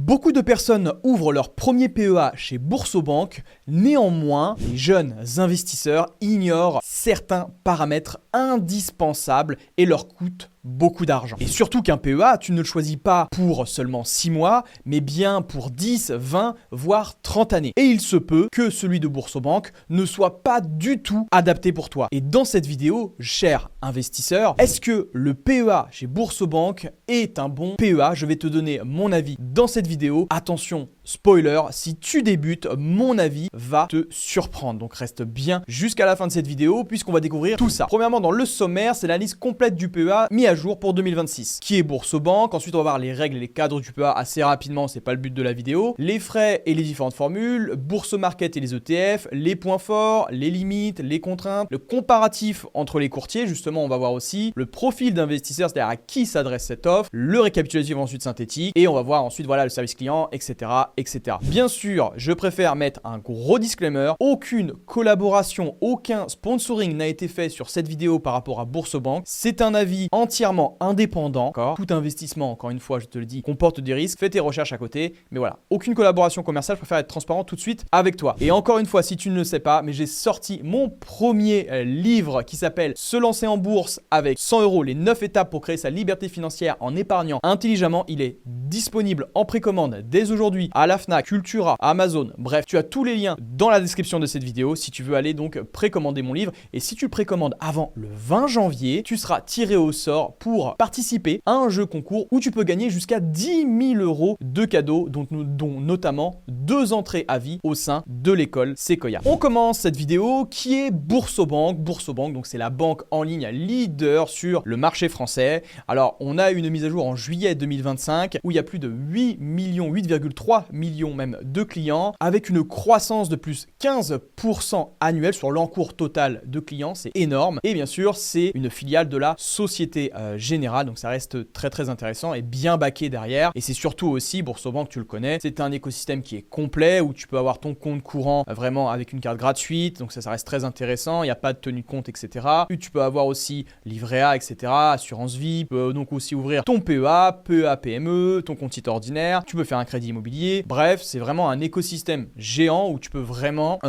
Beaucoup de personnes ouvrent leur premier PEA chez Boursorama. Néanmoins, les jeunes investisseurs ignorent certains paramètres indispensables et leur coûtent beaucoup d'argent. Et surtout qu'un PEA, tu ne le choisis pas pour seulement 6 mois, mais bien pour 10, 20, voire 30 années. Et il se peut que celui de Boursorama ne soit pas du tout adapté pour toi. Et dans cette vidéo, cher investisseur, est-ce que le PEA chez Boursorama est un bon PEA? Je vais te donner mon avis dans cette vidéo. Attention, spoiler, si tu débutes, mon avis va te surprendre. Donc reste bien jusqu'à la fin de cette vidéo puisqu'on va découvrir tout ça. Premièrement, dans le sommaire, c'est la liste complète du PEA mis à jour pour 2026. Qui est Boursorama? Ensuite, on va voir les règles et les cadres du PEA assez rapidement, c'est pas le but de la vidéo. Les frais et les différentes formules, Boursomarket et les ETF, les points forts, les limites, les contraintes, le comparatif entre les courtiers, justement, on va voir aussi le profil d'investisseur, c'est-à-dire à qui s'adresse cette offre, le récapitulatif ensuite synthétique, et on va voir ensuite voilà le service client, etc., etc. Bien sûr, je préfère mettre un gros disclaimer, aucune collaboration, aucun sponsoring n'a été fait sur cette vidéo par rapport à Boursorama. C'est un avis entièrement indépendant. Tout investissement, encore une fois, je te le dis, comporte des risques. Fais tes recherches à côté. Mais voilà, aucune collaboration commerciale. Je préfère être transparent tout de suite avec toi. Et encore une fois, si tu ne le sais pas, mais j'ai sorti mon premier livre qui s'appelle Se lancer en bourse avec 100 €, les 9 étapes pour créer sa liberté financière en épargnant intelligemment. Il est disponible en précommande dès aujourd'hui à la Fnac, Cultura, Amazon. Bref, tu as tous les liens dans la description de cette vidéo si tu veux aller donc précommander mon livre. Et si tu le précommandes avant le 20 janvier, tu seras tiré au sort pour participer à un jeu concours où tu peux gagner jusqu'à 10 000 € de cadeaux, dont notamment 2 entrées à vie au sein de l'école Sequoia. On commence cette vidéo qui est Boursorama. Boursorama, donc c'est la banque en ligne leader sur le marché français. Alors, on a une mise à jour en juillet 2025 où il y a plus de 8 millions, 8,3 millions même de clients avec une croissance de plus 15% annuelle sur l'encours total de clients. C'est énorme. Et bien sûr, c'est une filiale de la Société Générale. Donc, ça reste très, très intéressant et bien backé derrière. Et c'est surtout aussi, Boursorama, que tu le connais, c'est un écosystème qui est complet où tu peux avoir ton compte courant vraiment avec une carte gratuite. Donc, ça reste très intéressant. Il n'y a pas de tenue de compte, etc. Et tu peux avoir aussi livret A, etc. Assurance vie. Tu peux donc aussi ouvrir ton PEA, PEA PME, ton compte titre ordinaire. Tu peux faire un crédit immobilier. Bref, c'est vraiment un écosystème géant où tu peux vraiment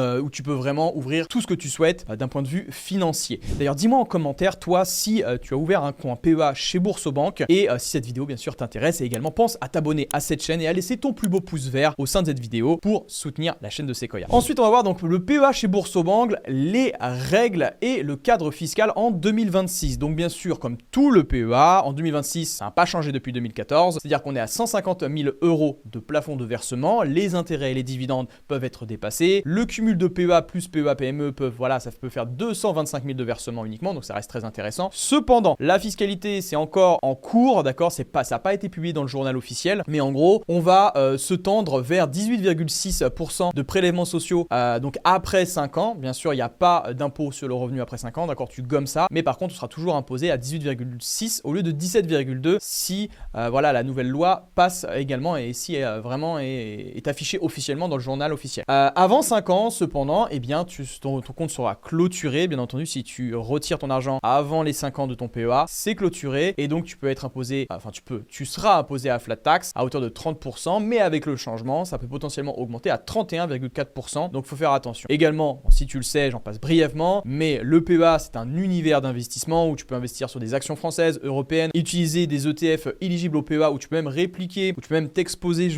ouvrir tout ce que tu souhaites d'un point de vue financier. D'ailleurs, dis-moi en commentaire, toi, si tu as ouvert un compte PEA chez Boursorama et si cette vidéo, bien sûr, t'intéresse. Et également, pense à t'abonner à cette chaîne et à laisser ton plus beau pouce vert au sein de cette vidéo pour soutenir la chaîne de Sequoia. Ensuite, on va voir donc le PEA chez Boursorama, les règles et le cadre fiscal en 2026. Donc, bien sûr, comme tout le PEA, en 2026, ça n'a pas changé depuis 2014. C'est-à-dire qu'on est à 150 000 € de plafond de versement. Les intérêts et les dividendes peuvent être dépassés. Le cumul de PEA plus PEA PME ça peut faire 225 000 de versement uniquement. Donc, ça reste très intéressant. Cependant, la fiscalité, c'est encore en cours, d'accord? Ça n'a pas été publié dans le journal officiel. Mais en gros, on va se tendre vers 18,6% de prélèvements sociaux donc après 5 ans. Bien sûr, il n'y a pas d'impôt sur le revenu après 5 ans, d'accord? Tu gommes ça. Mais par contre, tu seras toujours imposé à 18,6 au lieu de 17,2 si la nouvelle loi passe également et si vraiment est affiché officiellement dans le journal officiel. Avant 5 ans, cependant, eh bien, ton compte sera clôturé. Bien entendu, si tu retires ton argent avant les 5 ans de ton PEA, c'est clôturé et donc tu peux être imposé, tu seras imposé à flat tax à hauteur de 30%, mais avec le changement, ça peut potentiellement augmenter à 31,4%. Donc, il faut faire attention. Également, si tu le sais, j'en passe brièvement, mais le PEA, c'est un univers d'investissement où tu peux investir sur des actions françaises, européennes, utiliser des ETF éligibles au PEA où tu peux même répliquer, où tu peux même t'exposer,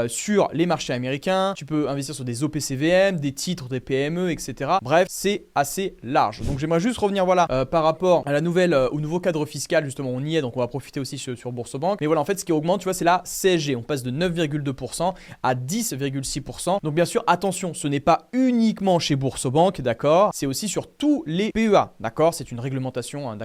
sur les marchés américains. Tu peux investir sur des OPCVM, des titres, des PME, etc. Bref, c'est assez large. Donc, j'aimerais juste revenir par rapport à au nouveau cadre fiscal, justement, on y est, donc on va profiter aussi sur Boursorama. Mais voilà, en fait, ce qui augmente, tu vois, c'est la CSG. On passe de 9,2% à 10,6%. Donc, bien sûr, attention, ce n'est pas uniquement chez Boursorama, d'accord? C'est aussi sur tous les PEA, d'accord? C'est une réglementation,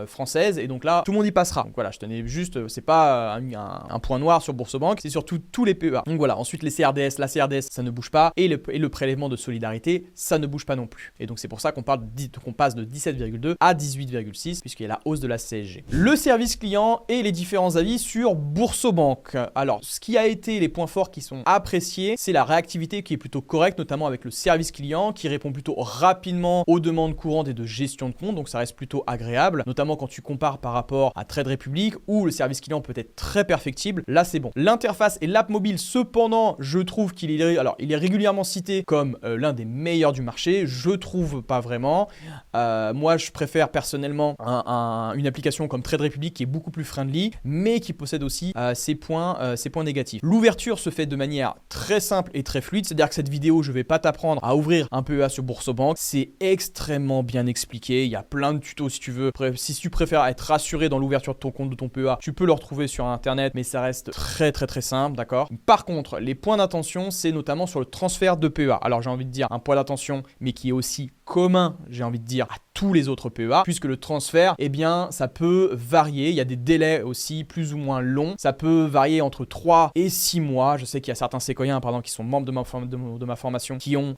française. Et donc là, tout le monde y passera. Donc voilà, je tenais juste, c'est pas un point noir sur Boursorama, c'est sur tous les PEA. Donc voilà, ensuite les CRDS, la CRDS, ça ne bouge pas. Et le prélèvement de solidarité, ça ne bouge pas non plus. Et donc c'est pour ça qu'on passe de 17,2 à 18,6 puisqu'il y a la hausse de la CSG. Le service client et les différents avis sur Boursorama. Alors, ce qui a été les points forts qui sont appréciés apprécié, c'est la réactivité qui est plutôt correcte, notamment avec le service client qui répond plutôt rapidement aux demandes courantes et de gestion de compte, donc ça reste plutôt agréable, notamment quand tu compares par rapport à Trade Republic où le service client peut être très perfectible. Là, c'est bon. L'interface et l'app mobile, cependant, je trouve qu'il est, alors, il est régulièrement cité comme l'un des meilleurs du marché. Je trouve pas vraiment. Moi, je préfère personnellement une application comme Trade Republic qui est beaucoup plus friendly, mais qui possède aussi ses points négatifs. L'ouverture se fait de manière très simple et très fluide, c'est-à-dire que cette vidéo, je vais pas t'apprendre à ouvrir un PEA sur Boursobank. C'est extrêmement bien expliqué. Il y a plein de tutos si tu veux. Si tu préfères être rassuré dans l'ouverture de ton compte de ton PEA, tu peux le retrouver sur internet, mais ça reste très simple, d'accord. Par contre, les points d'attention, c'est notamment sur le transfert de PEA. Alors j'ai envie de dire un point d'attention, mais qui est aussi commun, j'ai envie de dire, à tous les autres PEA, puisque le transfert, eh bien, ça peut varier. Il y a des délais aussi plus ou moins longs. Ça peut varier entre 3 et 6 mois. Je sais qu'il y a certains séquoiens, par exemple, qui sont membres de ma formation, qui ont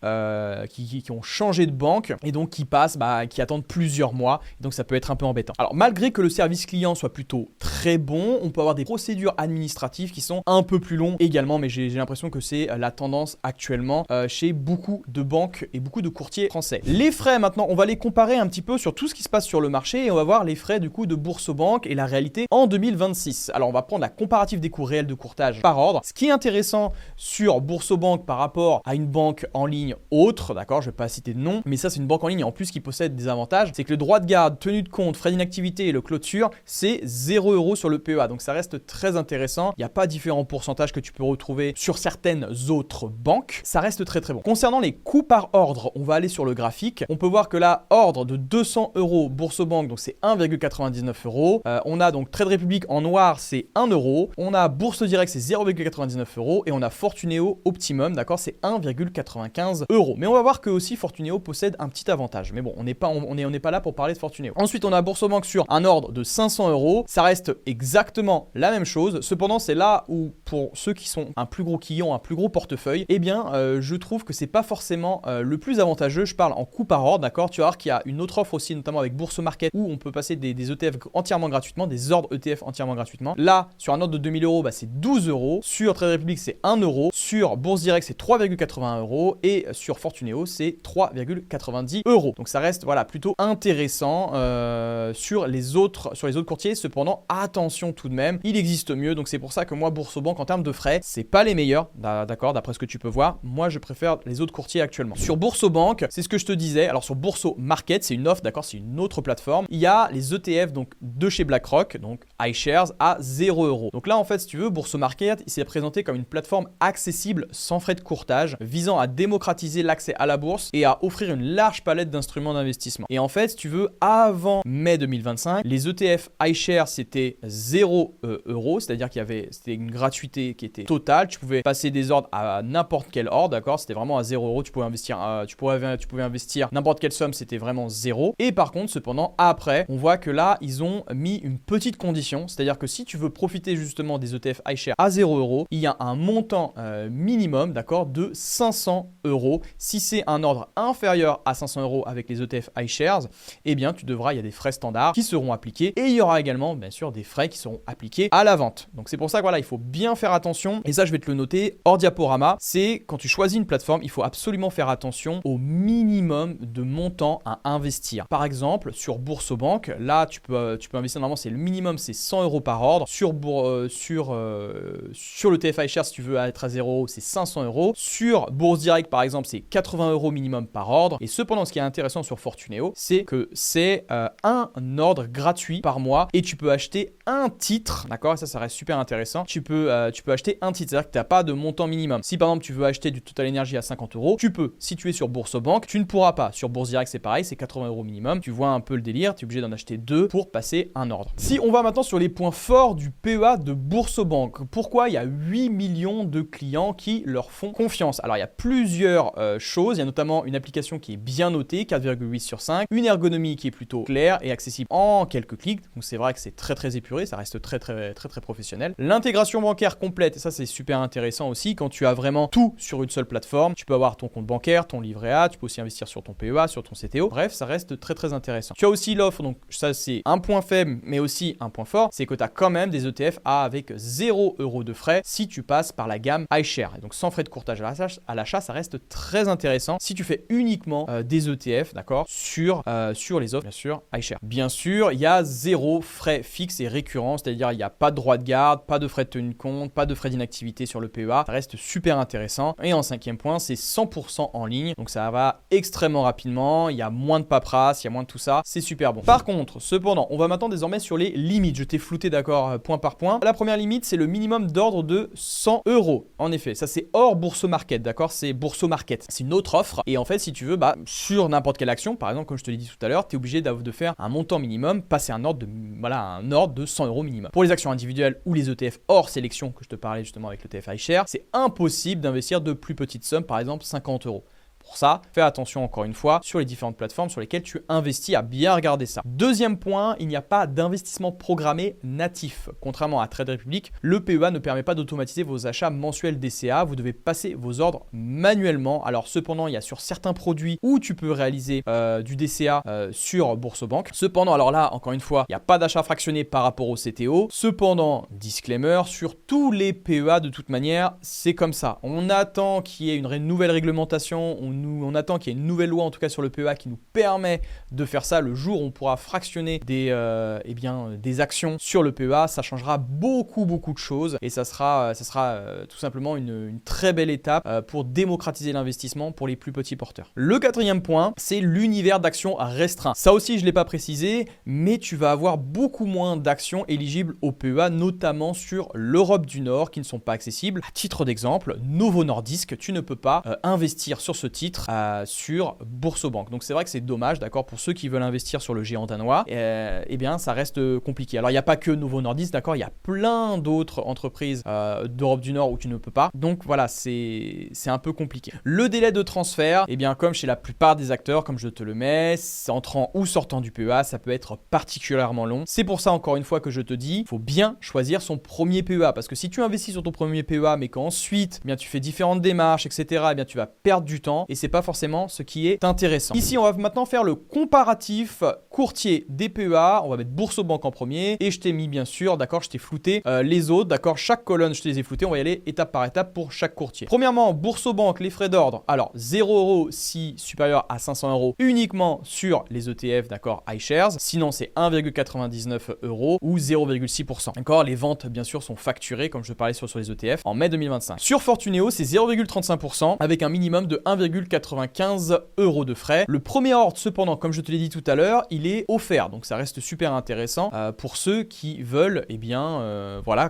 changé de banque et donc qui attendent plusieurs mois. Donc ça peut être un peu embêtant. Alors malgré que le service client soit plutôt très bon, on peut avoir des procédures administratives qui sont un peu plus longues également, mais j'ai l'impression que c'est la tendance actuellement chez beaucoup de banques et beaucoup de courtiers français. Les frais, maintenant, on va les comparer un petit peu sur tout ce qui se passe sur le marché et on va voir les frais du coup de Boursobank et la réalité en 2026. Alors on va prendre la comparative des coûts réels de courtage par ordre. Ce qui est intéressant sur Boursobank par rapport à une banque en ligne autre, d'accord, je ne vais pas citer de nom, mais ça c'est une banque en ligne en plus qui possède des avantages, c'est que le droit de garde, tenue de compte, frais d'inactivité et le clôture, c'est 0 € sur le PEA. Donc ça reste très intéressant. Il n'y a pas différents pourcentages que tu peux retrouver sur certaines autres banques. Ça reste très bon. Concernant les coûts par ordre, on va aller sur le graphique. On peut voir que là, ordre de 200 € Boursobank, donc c'est 1,99 €. On a donc Trade Republic en noir, c'est 1 €. On a Bourse Direct, c'est 0,99 €. Et on a Fortuneo Optimum, d'accord, c'est 1,95 €. Mais on va voir que aussi Fortuneo possède un petit avantage. Mais bon, on n'est pas là pour parler de Fortuneo. Ensuite, on a Boursobank sur un ordre de 500 €. Ça reste exactement la même chose. Cependant, c'est là où, pour ceux qui ont un plus gros portefeuille, eh bien, je trouve que c'est pas forcément le plus avantageux. Je parle en coût par ordre, d'accord. Tu vas voir qu'il y a une autre offre aussi, notamment avec Bourse Market, où on peut passer des ETF entièrement gratuitement, des ordres ETF entièrement gratuitement. Là, sur un ordre de 2000 €, c'est 12 €. Sur Trade Republic, c'est 1 €. Sur Bourse Direct, c'est 3,81 €. Et sur Fortuneo, c'est 3,90 €. Donc ça reste plutôt intéressant sur les autres courtiers. Cependant, attention tout de même, il existe mieux. Donc c'est pour ça que moi, Boursobank, en termes de frais, c'est pas les meilleurs, d'accord, d'après ce que tu peux voir. Moi, je préfère les autres courtiers actuellement. Sur Boursobank, c'est ce que je te disais. Alors sur Bourso Market, c'est une offre, d'accord, c'est une autre plateforme. Il y a les ETF donc de chez BlackRock, donc iShares à 0 €. Donc là, en fait, si tu veux, Bourso Market, il s'est présenté comme une plateforme accessible sans frais de courtage, visant à démocratiser l'accès à la bourse et à offrir une large palette d'instruments d'investissement. Et en fait, si tu veux, avant mai 2025, les ETF iShares c'était 0 €, c'est-à-dire c'était une gratuité qui était totale. Tu pouvais passer des ordres à n'importe quel ordre, d'accord, c'était vraiment à 0 €. Tu pouvais investir n'importe quelle somme, c'était vraiment 0. Et par contre, cependant, après, on voit que là, ils ont mis une petite condition, c'est-à-dire que si tu veux profiter justement des ETF iShares à 0 €, il y a un montant minimum, d'accord, de 500 €. Si c'est un ordre inférieur à 500 € avec les ETF iShares, eh bien, il y a des frais standards qui seront appliqués et il y aura également, bien sûr, des frais qui seront appliqués à la vente. Donc, c'est pour ça que il faut bien faire attention. Et ça, je vais te le noter hors diaporama. C'est quand tu choisis une plateforme, il faut absolument faire attention au minimum de montant à investir. Par exemple, sur Boursobank, là, tu peux investir, normalement, c'est le minimum, c'est 100 € par ordre. Sur le TF iShares, si tu veux être à 0 €, c'est 500 €. Sur Bourse Direct, par exemple, c'est 80 € minimum par ordre. Et cependant, ce qui est intéressant sur Fortuneo, c'est que c'est un ordre gratuit par mois et tu peux acheter un titre, d'accord? Ça reste super intéressant. Tu peux acheter un titre, c'est-à-dire que tu n'as pas de montant minimum. Si par exemple, tu veux acheter du Total Energy à 50 €, tu peux. Si tu es sur Boursobank, tu ne pourras pas. Sur Bourse Direct, c'est pareil, c'est 80 € minimum. Tu vois un peu le délire, tu es obligé d'en acheter 2 pour passer un ordre. Si on va maintenant sur les points forts du PEA de Boursobank, pourquoi il y a 8 millions de clients qui leur font confiance? Alors, il y a plusieurs choses. Il y a notamment une application qui est bien notée, 4,8 sur 5, une ergonomie qui est plutôt claire et accessible en quelques clics. Donc, c'est vrai que c'est très épuré, ça reste très professionnel. L'intégration bancaire complète, et ça, c'est super intéressant aussi. Quand tu as vraiment tout sur une seule plateforme, tu peux avoir ton compte bancaire, ton livret A, tu peux aussi investir sur ton PEA, sur ton CTO. Bref, ça reste très très intéressant. Tu as aussi l'offre, donc ça c'est un point faible, mais aussi un point fort, c'est que tu as quand même des ETF avec 0 € de frais si tu passes par la gamme iShare. Et donc sans frais de courtage à l'achat, ça reste très intéressant si tu fais uniquement des ETF, d'accord, sur les offres, bien sûr, iShare. Bien sûr, il y a 0 frais fixes et récurrents, c'est-à-dire il n'y a pas de droit de garde, pas de frais de tenue de compte, pas de frais d'inactivité sur le PEA. Ça reste super intéressant. Et en 5e point, c'est 100% en ligne. Donc ça va extrêmement rapidement. Il y a moins de paperasse, il y a moins de tout ça. C'est super bon. Par contre, cependant, on va maintenant désormais sur les limites. Je t'ai flouté, d'accord, point par point. La première limite, c'est le minimum d'ordre de 100 €. En effet, ça c'est hors Bourso Market, d'accord? C'est Bourso Market. C'est une autre offre. Et en fait, si tu veux, sur n'importe quelle action, par exemple, comme je te l'ai dit tout à l'heure, tu es obligé de faire un montant minimum, passer un ordre de 100 € minimum. Pour les actions individuelles ou les ETF hors sélection que je te parlais justement avec l'ETF iShare, c'est impossible d'investir de plus petites sommes, par exemple 50 €. Pour ça, fais attention encore une fois sur les différentes plateformes sur lesquelles tu investis, à bien regarder ça. Deuxième point, il n'y a pas d'investissement programmé natif. Contrairement à Trade Republic, le PEA ne permet pas d'automatiser vos achats mensuels DCA. Vous devez passer vos ordres manuellement. Alors cependant, il y a sur certains produits où tu peux réaliser du DCA sur BoursoBank. Cependant, alors là, encore une fois, il n'y a pas d'achat fractionné par rapport au CTO. Cependant, disclaimer, sur tous les PEA, de toute manière, c'est comme ça. On attend qu'il y ait une nouvelle réglementation, on attend qu'il y ait une nouvelle loi, en tout cas sur le PEA, qui nous permet de faire ça. Le jour où on pourra fractionner des actions sur le PEA, ça changera beaucoup de choses et ça sera tout simplement une très belle étape pour démocratiser l'investissement pour les plus petits porteurs. Le quatrième point, c'est l'univers d'actions restreint. Ça aussi, je ne l'ai pas précisé, mais tu vas avoir beaucoup moins d'actions éligibles au PEA, notamment sur l'Europe du Nord, qui ne sont pas accessibles. À titre d'exemple, Novo Nordisk, tu ne peux pas investir sur ce titre sur BoursoBank. Donc c'est vrai que c'est dommage, d'accord, pour ceux qui veulent investir sur le géant danois, eh bien ça reste compliqué. Alors il n'y a pas que Novo Nordisk, d'accord, il y a plein d'autres entreprises d'Europe du Nord où tu ne peux pas. Donc voilà, c'est un peu compliqué. Le délai de transfert, eh bien comme chez la plupart des acteurs, comme je te le mets, entrant ou sortant du PEA, ça peut être particulièrement long. C'est pour ça, encore une fois, que je te dis, il faut bien choisir son premier PEA, parce que si tu investis sur ton premier PEA, mais qu'ensuite, eh bien tu fais différentes démarches, etc., eh bien tu vas perdre du temps. Et c'est pas forcément ce qui est intéressant. Ici, on va maintenant faire le comparatif courtier des PEA. On va mettre BoursoBank en premier et je t'ai mis, bien sûr, d'accord, je t'ai flouté les autres, d'accord, chaque colonne, je te les ai floutés. On va y aller étape par étape pour chaque courtier. Premièrement, BoursoBank, les frais d'ordre. Alors, 0 € si supérieur à 500 € uniquement sur les ETF, d'accord, iShares. Sinon, c'est 1,99 € ou 0,6%. D'accord, les ventes, bien sûr, sont facturées, comme je parlais sur les ETF, en mai 2025. Sur Fortuneo, c'est 0,35% avec un minimum de 1,95 € de frais. Le premier ordre, cependant, comme je te l'ai dit tout à l'heure, il est offert. Donc ça reste super intéressant pour ceux qui veulent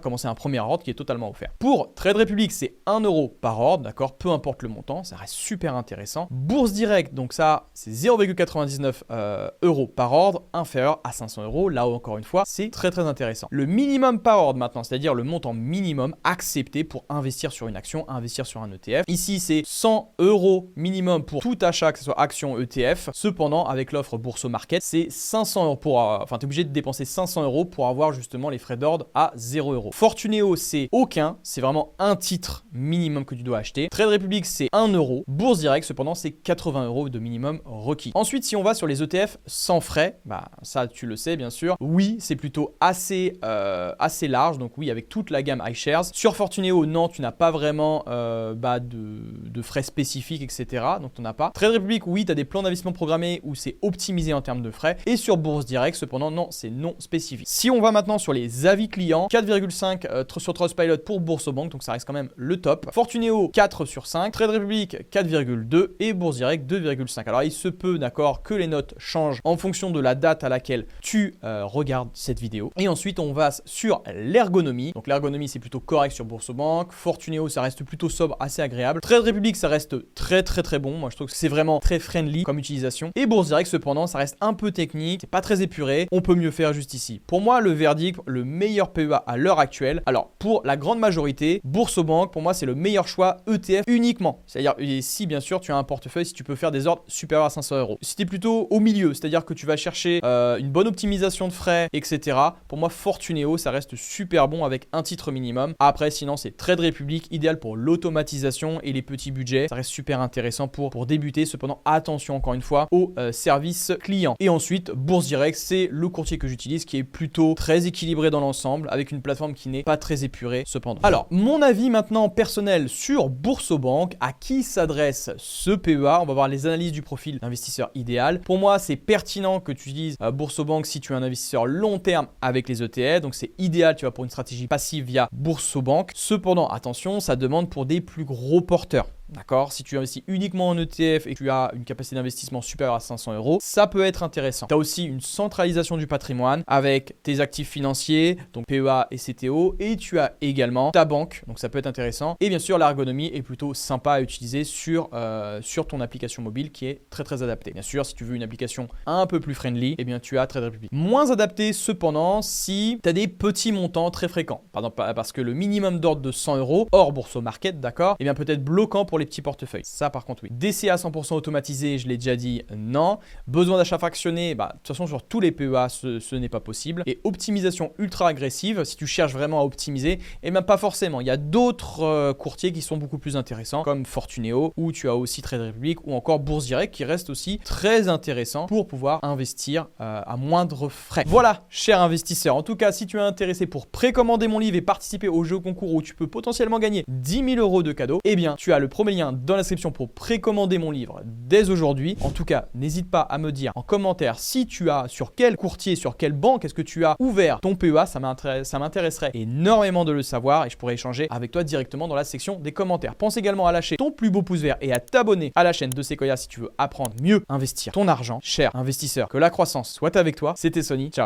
commencer un premier ordre qui est totalement offert. Pour Trade Republic, c'est 1 € par ordre, d'accord, peu importe le montant, ça reste super intéressant. Bourse Direct, donc ça, c'est 0,99 € par ordre, inférieur à 500 €. Là, encore une fois, c'est très intéressant. Le minimum par ordre maintenant, c'est-à-dire le montant minimum accepté pour investir sur une action, investir sur un ETF. Ici, c'est 100 € minimum pour tout achat, que ce soit action, ETF. Cependant, avec l'offre Bourso Market, c'est 500 € tu es obligé de dépenser 500 € pour avoir justement les frais d'ordre à 0 €. Fortuneo, c'est aucun, c'est vraiment un titre minimum que tu dois acheter. Trade Republic, c'est 1 €. Bourse Direct, cependant, c'est 80 € de minimum requis. Ensuite, si on va sur les ETF sans frais, ça tu le sais bien sûr, oui, c'est plutôt assez large, donc oui, avec toute la gamme iShares. Sur Fortuneo, non, tu n'as pas vraiment de frais spécifiques, etc. Donc tu n'en as pas. Trade Republic, oui, tu as des plans d'investissement programmés où c'est optimisé en termes de frais. Et sur Bourse Direct, cependant, non, c'est non spécifique. Si on va maintenant sur les avis clients, 4,5 sur Trustpilot pour BoursoBank, donc ça reste quand même le top. Fortuneo, 4 sur 5. Trade Republic, 4,2 et Bourse Direct, 2,5. Alors il se peut, d'accord, que les notes changent en fonction de la date à laquelle tu regardes cette vidéo. Et ensuite, on va sur l'ergonomie. Donc l'ergonomie, c'est plutôt correct sur BoursoBank. Fortuneo, ça reste plutôt sobre, assez agréable. Trade Republic, ça reste très bon. Moi, je trouve que c'est vraiment très friendly comme utilisation. Et Bourse Direct, cependant, ça reste un peu technique, c'est pas très épuré. On peut mieux faire juste ici. Pour moi, le verdict, le meilleur PEA à l'heure actuelle. Alors, pour la grande majorité, BoursoBank, pour moi, c'est le meilleur choix ETF uniquement. C'est-à-dire, si bien sûr, tu as un portefeuille, si tu peux faire des ordres supérieurs à 500 €. Si tu es plutôt au milieu, c'est-à-dire que tu vas chercher une bonne optimisation de frais, etc. Pour moi, Fortuneo, ça reste super bon avec un titre minimum. Après, sinon, c'est Trade Republic, idéal pour l'automatisation et les petits budgets. Ça reste super intéressant. intéressant pour débuter. Cependant, attention encore une fois au service client. Et ensuite, Bourse Direct, c'est le courtier que j'utilise qui est plutôt très équilibré dans l'ensemble avec une plateforme qui n'est pas très épurée cependant. Alors, mon avis maintenant personnel sur Boursorama, à qui s'adresse ce PEA? On va voir les analyses du profil d'investisseur idéal. Pour moi, c'est pertinent que tu utilises Boursorama si tu es un investisseur long terme avec les ETF. Donc, c'est idéal, tu vas pour une stratégie passive via Boursorama. Cependant, attention, ça demande pour des plus gros porteurs. D'accord? Si tu investis uniquement en ETF et que tu as une capacité d'investissement supérieure à 500 €, ça peut être intéressant. Tu as aussi une centralisation du patrimoine avec tes actifs financiers, donc PEA et CTO, et tu as également ta banque, donc ça peut être intéressant. Et bien sûr, l'ergonomie est plutôt sympa à utiliser sur ton application mobile qui est très très adaptée. Bien sûr, si tu veux une application un peu plus friendly, eh bien tu as Trade Republic. Moins adapté cependant si tu as des petits montants très fréquents. Par exemple, parce que le minimum d'ordre de 100 € hors bourse au market, d'accord, eh bien peut-être bloquant pour les petits portefeuilles. Ça par contre oui. DCA 100% automatisé, je l'ai déjà dit, non. Besoin d'achat fractionné, de toute façon sur tous les PEA, ce n'est pas possible. Et optimisation ultra agressive, si tu cherches vraiment à optimiser, eh bien pas forcément. Il y a d'autres courtiers qui sont beaucoup plus intéressants comme Fortuneo, ou tu as aussi Trade Republic, ou encore Bourse Direct qui reste aussi très intéressant pour pouvoir investir à moindre frais. Voilà, cher investisseur. En tout cas, si tu es intéressé pour précommander mon livre et participer au jeu concours où tu peux potentiellement gagner 10 000 € de cadeaux, eh bien tu as le premier lien dans la description pour précommander mon livre dès aujourd'hui. En tout cas, n'hésite pas à me dire en commentaire si tu as, sur quel courtier, sur quelle banque est-ce que tu as ouvert ton PEA. Ça m'intéresserait énormément de le savoir et je pourrais échanger avec toi directement dans la section des commentaires. Pense également à lâcher ton plus beau pouce vert et à t'abonner à la chaîne de Sequoia si tu veux apprendre mieux à investir ton argent. Cher investisseur, que la croissance soit avec toi. C'était Sony. Ciao.